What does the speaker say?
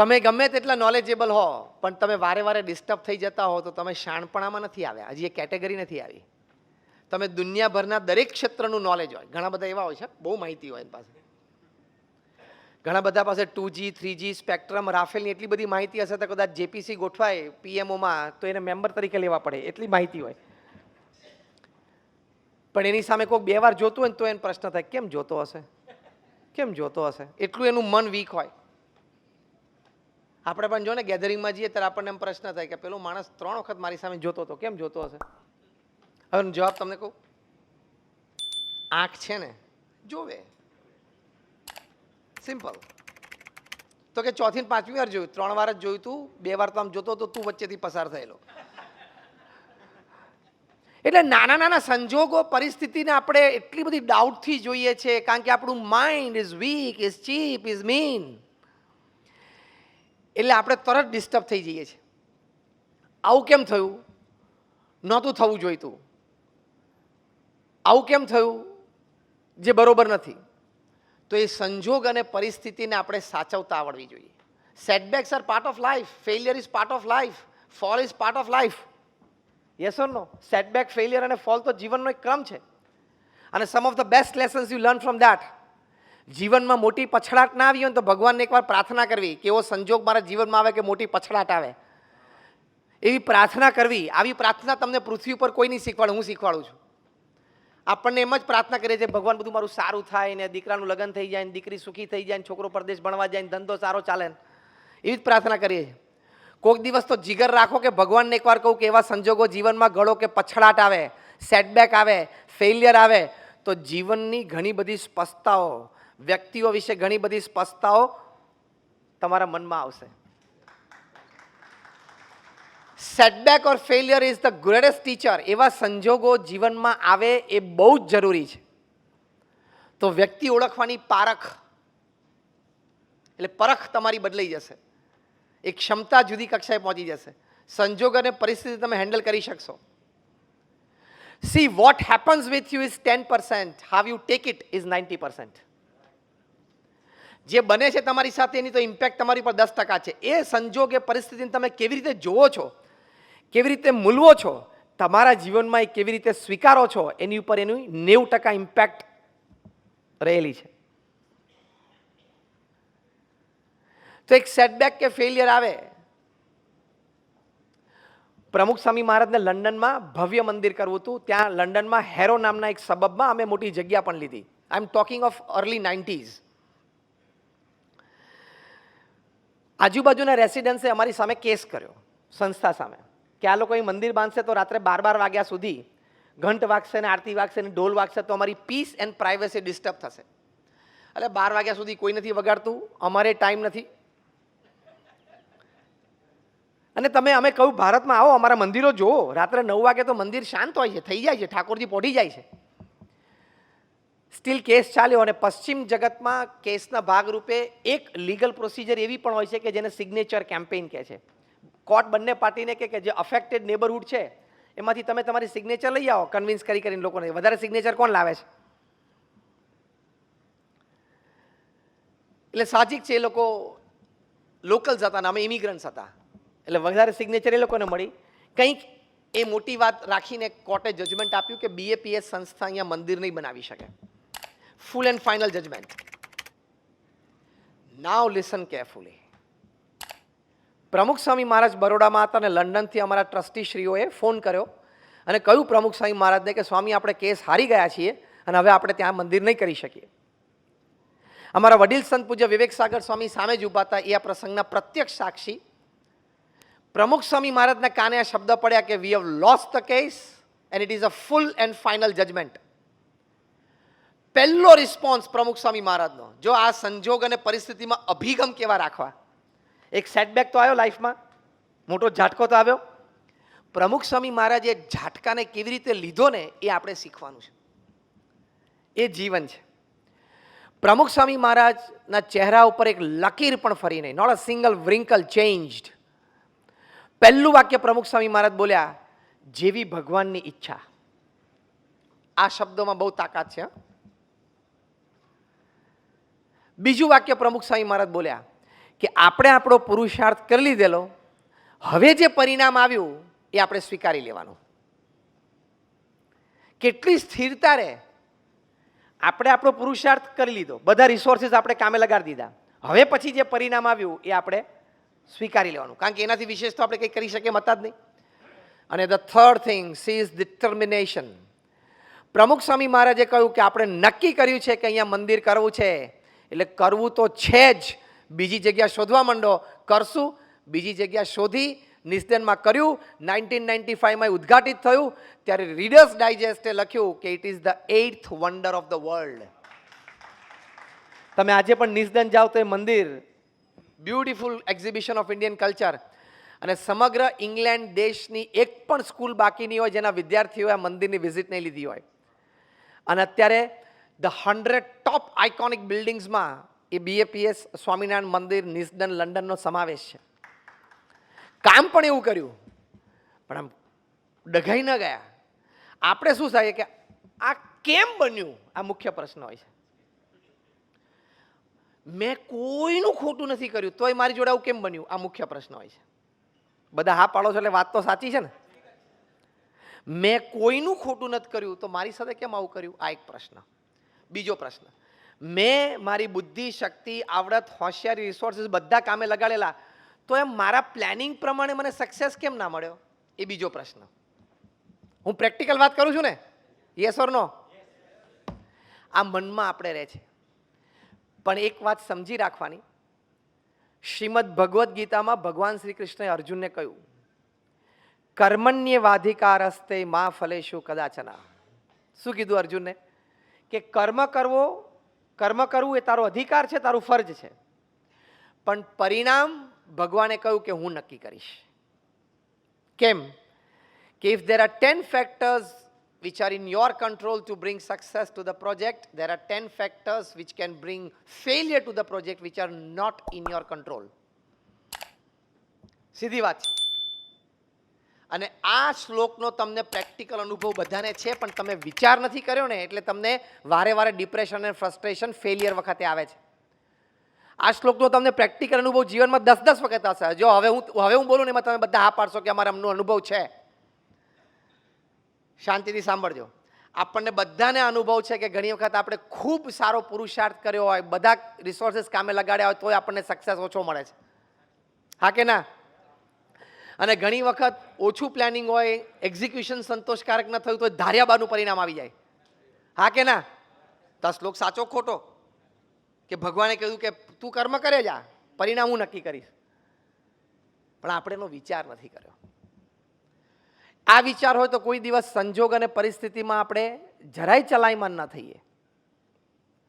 તમે ગમે તેટલા નોલેજેબલ હો પણ તમે વારે વારે ડિસ્ટર્બ થઈ જતા હો તો તમે શાણપણામાં નથી આવ્યા. હજી એ કેટેગરી નથી આવી. તમે દુનિયાભરના દરેક ક્ષેત્રનું નોલેજ હોય, ઘણા બધા એવા હોય છે બહુ માહિતી હોય એની પાસે. ઘણા બધા પાસે 2G 3G સ્પેક્ટ્રમ રાફેલની એટલી બધી માહિતી હશે તો કદાચ જેપીસી ગોઠવાય પીએમઓમાં તો એને મેમ્બર તરીકે લેવા પડે, એટલી માહિતી હોય. પણ એની સામે કોઈ બે વાર જોતું હોય ને તો એને પ્રશ્ન થાય કેમ જોતો હશે, કેમ જોતો હશે, એટલું એનું મન વીક હોય. આપણે પણ જો ને ગેધરિંગમાં જઈએ ત્યારે આપણને એમ પ્રશ્ન થાય કે પેલો માણસ 3 વખત મારી સામે જોતો હતો, કેમ જોતો હશે? હવે જવાબ તમને કહું, આંખ છે ને જોવે, સિમ્પલ. તો કે ચોથી ને 5મી વાર જોયું, 3 વાર જ જોયું તું, 2 વાર તો આમ જોતો તો તું વચ્ચેથી પસાર થયેલો. એટલે નાના નાના સંજોગો પરિસ્થિતિને આપણે એટલી બધી ડાઉટથી જોઈએ છે કારણ કે આપણું mind is weak, is cheap, is mean. એટલે આપણે તરત ડિસ્ટર્બ થઈ જઈએ છીએ. આવું કેમ થયું? નહોતું થવું જોઈતું. આવું કેમ થયું જે બરોબર નથી? તો એ સંજોગ અને પરિસ્થિતિને આપણે સાચવતા આવડવી જોઈએ. Setbacks are part of life, failure is part of life, fall is part of life. Yes or no? Setback, failure અને ફોલ તો જીવનનો એક ક્રમ છે. અને some of the best lessons you learn from that. જીવનમાં મોટી પછડાટ ના આવી હોય તો ભગવાનને એકવાર પ્રાર્થના કરવી કે એવો સંજોગ મારા જીવનમાં આવે કે મોટી પછડાટ આવે, એવી પ્રાર્થના કરવી. આવી પ્રાર્થના તમને પૃથ્વી ઉપર કોઈ નહીં શીખવાડે, હું શીખવાડું છું. આપણને એમ જ પ્રાર્થના કરીએ છીએ ભગવાન બધું મારું સારું થાય ને, દીકરાનું લગ્ન થઈ જાય ને, દીકરી સુખી થઈ જાય ને, છોકરો પરદેશ ભણવા જાય ને, ધંધો સારો ચાલે ને, એવી જ પ્રાર્થના કરીએ છીએ. કોઈક દિવસ તો જીગર રાખો કે ભગવાનને એકવાર કહું કે એવા સંજોગો જીવનમાં ઘડો કે પછડાટ આવે, સેટબેક આવે, ફેલિયર આવે તો જીવનની ઘણી બધી સ્પષ્ટતાઓ, વ્યક્તિઓ વિશે ઘણી બધી સ્પષ્ટતાઓ તમારા મનમાં આવશે. Setback or failure is the greatest teacher. એવા સંજોગો જીવનમાં આવે એ બહુ જ જરૂરી છે. તો વ્યક્તિ ઓળખવાની પારખ, એટલે પરખ તમારી બદલાઈ જશે. એક ક્ષમતા જુદી કક્ષાએ પહોંચી જશે. સંજોગ અને પરિસ્થિતિ તમે હેન્ડલ કરી શકશો. See what happens with you is 10%, how you take it is 90%. જે બને છે તમારી સાથે એની તો ઇમ્પેક્ટ તમારી પર 10% છે. એ સંજોગ એ પરિસ્થિતિને તમે કેવી રીતે જોવો છો, કેવી રીતે મૂલવો છો, તમારા જીવનમાં એ કેવી રીતે સ્વીકારો છો એની ઉપર એનું 90% ઇમ્પેક્ટ રહેલી છે. તો એક સેટબેક કે ફેલિયર આવે. પ્રમુખ સ્વામી મહારાજને લંડનમાં ભવ્ય મંદિર કરવું હતું. ત્યાં લંડનમાં હેરો નામના એક સબબમાં અમે મોટી જગ્યા પણ લીધી. I am talking of early 90s. આજુબાજુના રેસિડન્સે અમારી સામે કેસ કર્યો સંસ્થા સામે કે આ લોકો અહીં મંદિર બાંધશે તો રાત્રે 12 વાગ્યા સુધી ઘંટ વાગશે ને, આરતી વાગશે ને, ઢોલ વાગશે તો અમારી પીસ એન્ડ પ્રાઇવસી ડિસ્ટર્બ થશે. એટલે 12 વાગ્યા સુધી કોઈ નથી વગાડતું, અમારે ટાઈમ નથી. અને અમે કહ્યું ભારતમાં આવો, અમારા મંદિરો જુઓ, રાત્રે 9 વાગે તો મંદિર શાંત હોય છે, થઈ જાય છે, ઠાકોરજી પોઢી જાય છે. સ્ટીલ કેસ ચાલ્યો અને પશ્ચિમ જગતમાં કેસના ભાગરૂપે એક લીગલ પ્રોસિજર એવી પણ હોય છે કે જેને સિગ્નેચર કેમ્પેઇન કહે છે. કોર્ટ બંને પાર્ટીને કે જે અફેક્ટેડ નેબરહુડ છે એમાંથી તમે તમારી સિગ્નેચર લઈ આવો, કન્વિન્સ કરીને લોકોને. વધારે સિગ્નેચર કોણ લાવે છે? એટલે સાહજિક છે એ લોકો લોકલ્સ હતા ને અમે ઇમિગ્રન્ટ્સ હતા, એટલે વધારે સિગ્નેચર એ લોકોને મળી. કંઈક એ મોટી વાત રાખીને કોર્ટે જજમેન્ટ આપ્યું કે BAPS સંસ્થા અહીંયા મંદિર નહીં બનાવી શકે. Full and final judgement. Now listen carefully. Pramukh Swami મહારાજ બરોડામાં હતા અને લંડનથી અમારા ટ્રસ્ટીશ્રીઓએ ફોન કર્યો અને કહ્યું પ્રમુખ સ્વામી મહારાજને કે સ્વામી આપણે કેસ હારી ગયા છીએ અને હવે આપણે ત્યાં મંદિર નહીં કરી શકીએ. અમારા વડીલ સંત પૂજ્ય વિવેક સાગર સ્વામી સામે જ ઊભા હતા, એ આ પ્રસંગના પ્રત્યક્ષ સાક્ષી. પ્રમુખ સ્વામી મહારાજના કાને આ શબ્દ પડ્યા કે we have lost the case and it is a full and final judgement. પહેલો રિસ્પોન્સ પ્રમુખ સ્વામી મહારાજનો, જો આ સંજોગ અને પરિસ્થિતિમાં અભિગમ કેવા રાખવા. એક સેટબેક તો આવ્યો લાઈફમાં, મોટો ઝાટકો તો આવ્યો. પ્રમુખ સ્વામી મહારાજે ઝાટકાને કેવી રીતે લીધો ને એ આપણે શીખવાનું છે. એ જીવન છે. પ્રમુખ સ્વામી મહારાજના ચહેરા ઉપર એક લકીર પણ ફરી નહીં, નોટ અ સિંગલ વ્રિંકલ ચેન્જડ. પહેલું વાક્ય પ્રમુખ સ્વામી મહારાજ બોલ્યા, જેવી ભગવાનની ઈચ્છા. આ શબ્દોમાં બહુ તાકાત છે. બીજું વાક્ય પ્રમુખ સ્વામી મહારાજ બોલ્યા કે આપણે આપણો પુરુષાર્થ કરી લીધેલો, હવે જે પરિણામ આવ્યું એ આપણે સ્વીકારી લેવાનું. કેટલી સ્થિરતા રહે. આપણે આપણો પુરુષાર્થ કરી લીધો, બધા રિસોર્સિસ આપણે કામે લગાડી દીધા, હવે પછી જે પરિણામ આવ્યું એ આપણે સ્વીકારી લેવાનું, કારણ કે એનાથી વિશેષ તો આપણે કંઈ કરી શકીએ હતા જ નહીં. અને the third thing is determination. પ્રમુખ સ્વામી મહારાજે કહ્યું કે આપણે નક્કી કર્યું છે કે અહીંયા મંદિર કરવું છે, એટલે કરવું તો છે જ. બીજી જગ્યા શોધવા માંડો, કરશું. બીજી જગ્યા શોધી નિસ્દનમાં કર્યું. 1995માં ઉદ્ઘાટિત થયું ત્યારે રીડર્સ ડાયજેસ્ટે લખ્યું કે it is the 8th wonder of the world. તમે આજે પણ નિસ્દન જાઓ તો એ મંદિર beautiful exhibition of Indian culture, અને સમગ્ર ઇંગ્લેન્ડ દેશની એક પણ સ્કૂલ બાકી નહીં હોય જેના વિદ્યાર્થીઓએ આ મંદિરની વિઝિટ નહીં લીધી હોય. અને અત્યારે ધ 100 ટોપ આઇકોનિક બિલ્ડિંગ્સમાં એ BAPS સ્વામિનારાયણ મંદિર નિસ્દન લંડનનો સમાવેશ છે. કામ પણ એવું કર્યું, પણ આમ ડઘાઈ ન ગયા. આપણે શું થાય કે આ કેમ બન્યું, આ મુખ્ય પ્રશ્ન હોય છે. મેં કોઈનું ખોટું નથી કર્યું તોય મારી જોડે આવું કેમ બન્યું, આ મુખ્ય પ્રશ્ન હોય છે. બધા હા પાડો છો એટલે વાત તો સાચી છે ને. મેં કોઈનું ખોટું નથી કર્યું તો મારી સાથે કેમ આવું કર્યું, આ એક પ્રશ્ન. બીજો પ્રશ્ન, મેં મારી બુદ્ધિ, શક્તિ, આવડત, હોશિયારી, રિસોર્સિસ બધા કામે લગાડેલા, તો એમ મારા પ્લાનિંગ પ્રમાણે મને સક્સેસ કેમ ના મળ્યો, એ બીજો પ્રશ્ન. હું પ્રેક્ટિકલ વાત કરું છું ને, યસ ઓર નો. આ મનમાં આપણે રહે છે. પણ એક વાત સમજી રાખવાની, શ્રીમદ ભગવદ્ ગીતામાં ભગવાન શ્રી કૃષ્ણએ અર્જુનને કહ્યું, કર્મણ્યવાધિકારસ્તે મા ફલેષુ કદાચના. શું કીધું અર્જુનને? કે કર્મ કરવું એ તારો અધિકાર છે, તારું ફરજ છે, પણ પરિણામ ભગવાને કહ્યું કે હું નક્કી કરીશ. કેમ? કે if there are 10 factors which are in your control to bring success to the project, there are 10 factors which can bring failure to the project which are not in your control. સીધી વાત છે. અને આ શ્લોકનો તમને practical અનુભવ બધાને છે, પણ તમે વિચાર નથી કર્યો ને, એટલે તમને વારે વારે ડિપ્રેશન અને ફ્રસ્ટ્રેશન, ફેલિયર વખતે આવે છે. આ શ્લોકનો તમને પ્રેક્ટિકલ અનુભવ જીવનમાં 10 વખત હશે. જો હવે હું બોલું ને એમાં તમે બધા હા પાડશો કે અમારા અનુભવ છે. શાંતિથી સાંભળજો. આપણને બધાને અનુભવ છે કે ઘણી વખત આપણે ખૂબ સારો પુરુષાર્થ કર્યો હોય, બધા રિસોર્સિસ કામે લગાડ્યા હોય, તોય આપણને સક્સેસ ઓછો મળે છે. હા કે ના? અને ઘણી વખત ઓછું પ્લાનિંગ હોય, એક્ઝિક્યુશન સંતોષકારક ન થયું તો ધાર્યા બાનું પરિણામ આવી જાય. હા કે ના? તો શ્લોક સાચો ખોટો? કે ભગવાને કહ્યું કે તું કર્મ કરે જા, પરિણામ હું નક્કી કરીશ. પણ આપણે એનો વિચાર નથી કર્યો. આ વિચાર હોય તો કોઈ દિવસ સંજોગ અને પરિસ્થિતિમાં આપણે જરાય ચલાયમાન ન થઈએ.